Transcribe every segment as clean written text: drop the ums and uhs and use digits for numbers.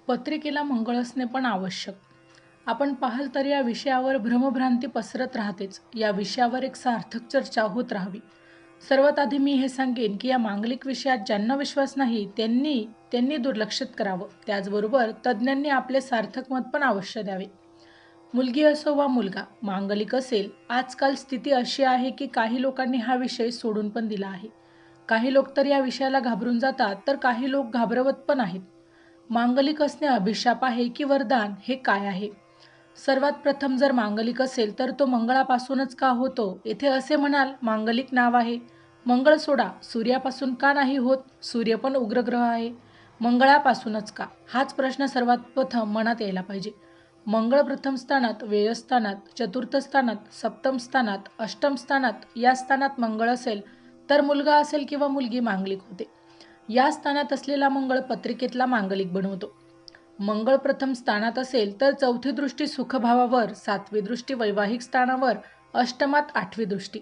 पत्रिकेला मंगळ असणे पण आवश्यक. आपण पाहाल तर या विषयावर भ्रमभ्रांती पसरत राहतेच. या विषयावर एक सार्थक चर्चा होत राहावी. सर्वात आधी मी हे सांगेन की या मांगलिक विषयात ज्यांना विश्वास नाही त्यांनी दुर्लक्षित करावं. त्याचबरोबर तज्ज्ञांनी आपले सार्थक मत पण अवश्य द्यावे. मुलगी असो वा मुलगा, मांगलिक असेल. आजकाल स्थिती अशी आहे की काही लोकांनी हा विषय सोडून पण दिला आहे. काही लोक तर या विषयाला घाबरून जातात, तर काही लोक घाबरवत पण आहेत. मांगलिक असणे अभिशाप आहे की वरदान, हे काय आहे? सर्वात प्रथम जर मांगलिक असेल तर तो मंगळापासूनच का होतो? येथे असे म्हणाल, मांगलिक नाव आहे. मंगळ सोडा, सूर्यापासून का नाही होत? सूर्य पण उग्रग्रह आहे. मंगळापासूनच का? हाच प्रश्न सर्वात प्रथम मनात यायला पाहिजे. मंगळ प्रथम स्थानात, व्ययस्थानात, चतुर्थ स्थानात, सप्तम स्थानात, अष्टम स्थानात, या स्थानात मंगळ असेल तर मुलगा असेल किंवा मुलगी मांगलिक होते. या स्थानात असलेला मंगळ पत्रिकेतला मांगलिक बनवतो. मंगळ प्रथम स्थानात असेल तर चौथी दृष्टी सुखभावावर, सातवी दृष्टी वैवाहिक स्थानावर, अष्टमात आठवी दृष्टी.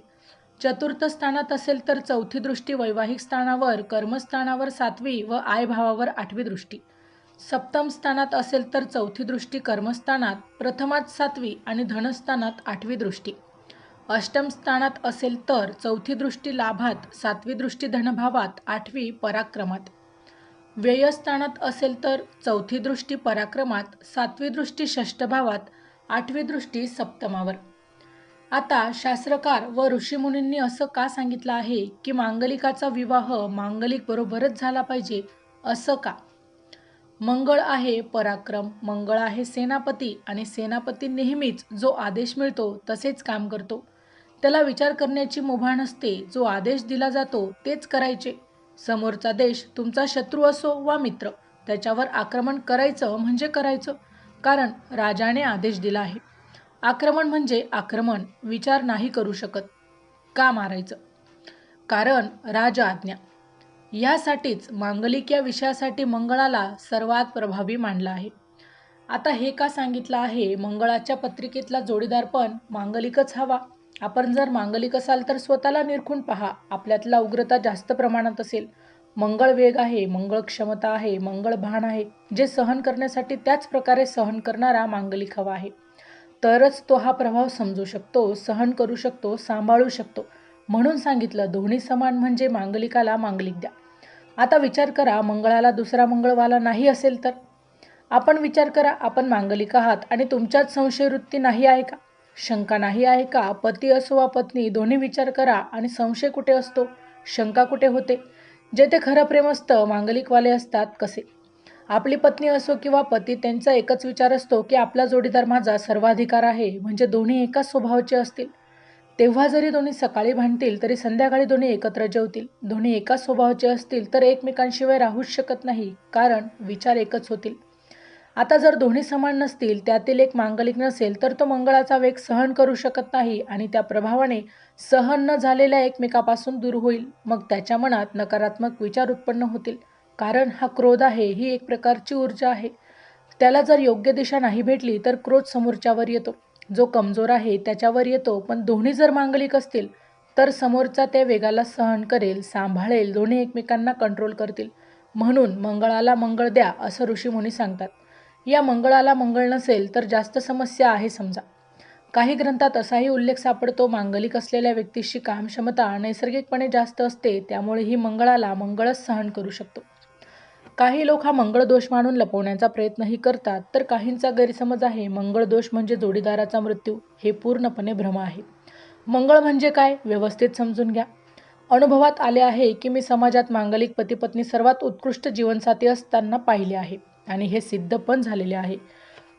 चतुर्थ स्थानात असेल तर चौथी दृष्टी वैवाहिक स्थानावर, कर्मस्थानावर सातवी व आयभावावर आठवी दृष्टी. सप्तम स्थानात असेल तर चौथी दृष्टी कर्मस्थानात, प्रथमात सातवी आणि धनस्थानात आठवी दृष्टी. अष्टम स्थानात असेल तर चौथी दृष्टी लाभात, सातवी दृष्टी धनभावात, आठवी पराक्रमात. व्ययस्थानात असेल तर चौथी दृष्टी पराक्रमात, सातवी दृष्टी षष्ठभावात, आठवी दृष्टी सप्तमावर. आता शास्त्रकार व ऋषीमुनींनी असं का सांगितलं आहे की मांगलिकाचा विवाह मांगलिक बरोबरच झाला पाहिजे, असं का? मंगळ आहे पराक्रम, मंगळ आहे सेनापती, आणि सेनापती नेहमीच जो आदेश मिळतो तसेच काम करतो. त्याला विचार करण्याची मुभा नसते. जो आदेश दिला जातो तेच करायचे. समोरचा देश तुमचा शत्रू असो वा मित्र, त्याच्यावर आक्रमण करायचं म्हणजे करायचं, कारण राजाने आदेश दिला आहे. आक्रमण म्हणजे आक्रमण, विचार नाही करू शकत. का मारायचं? कारण राज आज्ञा. यासाठीच मांगलिक या विषयासाठी मंगळाला सर्वात प्रभावी मानला आहे. आता हे का सांगितलं आहे? मंगळाच्या पत्रिकेतला जोडीदार पण मांगलिकच हवा. आपण जर मांगलिक असाल तर स्वतःला निरखून पहा. आपल्यातला उग्रता जास्त प्रमाणात असेल. मंगळ वेग आहे, मंगळ क्षमता आहे, मंगळ भान आहे. जे सहन करण्यासाठी त्याच प्रकारे सहन करणारा मांगलिक हवा आहे. तरच तो हा प्रभाव समजू शकतो, सहन करू शकतो, सांभाळू शकतो. म्हणून सांगितलं, दोन्ही समान म्हणजे मांगलिकाला मांगलिक द्या. आता विचार करा, मंगळाला दुसरा मंगळवाला नाही असेल तर? आपण विचार करा, आपण मांगलिक आहात आणि तुमच्यात संशयवृत्ती नाही आहे का? शंका नाही आहे का? पती असो वा पत्नी, दोन्ही विचार करा आणि संशय कुठे असतो? शंका कुठे होते? जेथे खरं प्रेम असतं, मांगलिकवाले असतात कसे? आपली पत्नी असो किंवा पती, त्यांचा एकच विचार असतो की आपला जोडीदार माझा सर्वाधिकार आहे, म्हणजे दोन्ही एकाच स्वभावाचे असतील. तेव्हा जरी दोन्ही सकाळी भांडतील तरी संध्याकाळी दोन्ही एकत्र जेवतील. दोन्ही एकाच स्वभावाचे असतील तर एकमेकांशिवाय राहूच शकत नाही, कारण विचार एकच होतील. आता जर दोन्ही समान नसतील, त्यातील एक मांगलिक नसेल, तर तो मंगळाचा वेग सहन करू शकत नाही आणि त्या प्रभावाने सहन न झालेल्या एकमेकापासून दूर होईल. मग त्याच्या मनात नकारात्मक विचार उत्पन्न होतील, कारण हा क्रोध आहे, ही एक प्रकारची ऊर्जा आहे. त्याला जर योग्य दिशा नाही भेटली तर क्रोध समोरच्यावर येतो. जो कमजोर आहे त्याच्यावर येतो. पण दोन्ही जर मांगलिक असतील तर समोरचा त्या वेगाला सहन करेल, सांभाळेल, दोन्ही एकमेकांना कंट्रोल करतील. म्हणून मंगळाला मंगळ द्या, असं ऋषीमुनी सांगतात. या मंगळाला मंगळ नसेल तर जास्त समस्या आहे समजा. काही ग्रंथात असाही उल्लेख सापडतो, मांगलिक असलेल्या व्यक्तीशी कामक्षमता नैसर्गिकपणे जास्त असते, त्यामुळे ही मंगळाला मंगळच सहन करू शकतो. काही लोक हा मंगळ दोष मानून लपवण्याचा प्रयत्नही करतात, तर काहींचा गैरसमज आहे मंगळ दोष म्हणजे जोडीदाराचा मृत्यू. हे पूर्णपणे भ्रम आहे. मंगळ म्हणजे काय, व्यवस्थित समजून घ्या. अनुभवात आले आहे की मी समाजात मांगलिक पती पत्नी सर्वात उत्कृष्ट जीवनसाथी असताना पाहिले आहे, आणि हे सिद्ध पण झालेले आहे.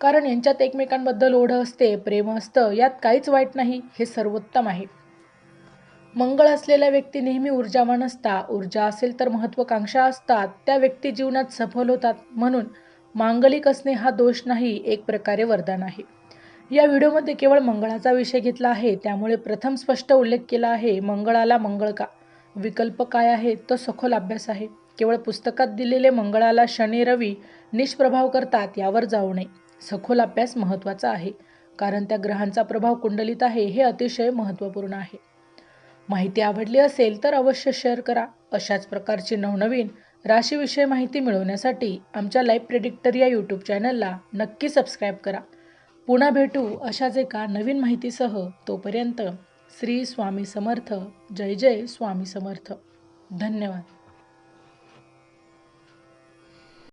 कारण यांच्यात एकमेकांबद्दल ओढ असते, प्रेम असतं, यात काहीच वाईट नाही, हे सर्वोत्तम आहे. मंगळ असलेल्या व्यक्ती नेहमी ऊर्जावान असतात. ऊर्जा असेल तर महत्त्वाकांक्षा असतात, त्या व्यक्ती जीवनात सफल होतात. म्हणून मांगलिक असणे हा दोष नाही, एक प्रकारे वरदान आहे. या व्हिडिओमध्ये केवळ मंगळाचा विषय घेतला आहे, त्यामुळे प्रथम स्पष्ट उल्लेख केला आहे. मंगळाला मंगळ का? विकल्प काय आहे? तो सखोल अभ्यास आहे. केवळ पुस्तकात दिलेले मंगळाला शनी रवी निष्प्रभाव करतात यावर जाऊ नये. सखोल अभ्यास महत्त्वाचा आहे, कारण त्या ग्रहांचा प्रभाव कुंडलीत आहे, हे अतिशय महत्त्वपूर्ण आहे. माहिती आवडली असेल तर अवश्य शेअर करा. अशाच प्रकारची नवनवीन राशीविषयी माहिती मिळवण्यासाठी आमच्या लाईव्ह प्रेडिक्टर या यूट्यूब चॅनलला नक्की सबस्क्राईब करा. पुन्हा भेटू अशाच एका नवीन माहितीसह. तोपर्यंत श्री स्वामी समर्थ. जय जय स्वामी समर्थ. धन्यवाद.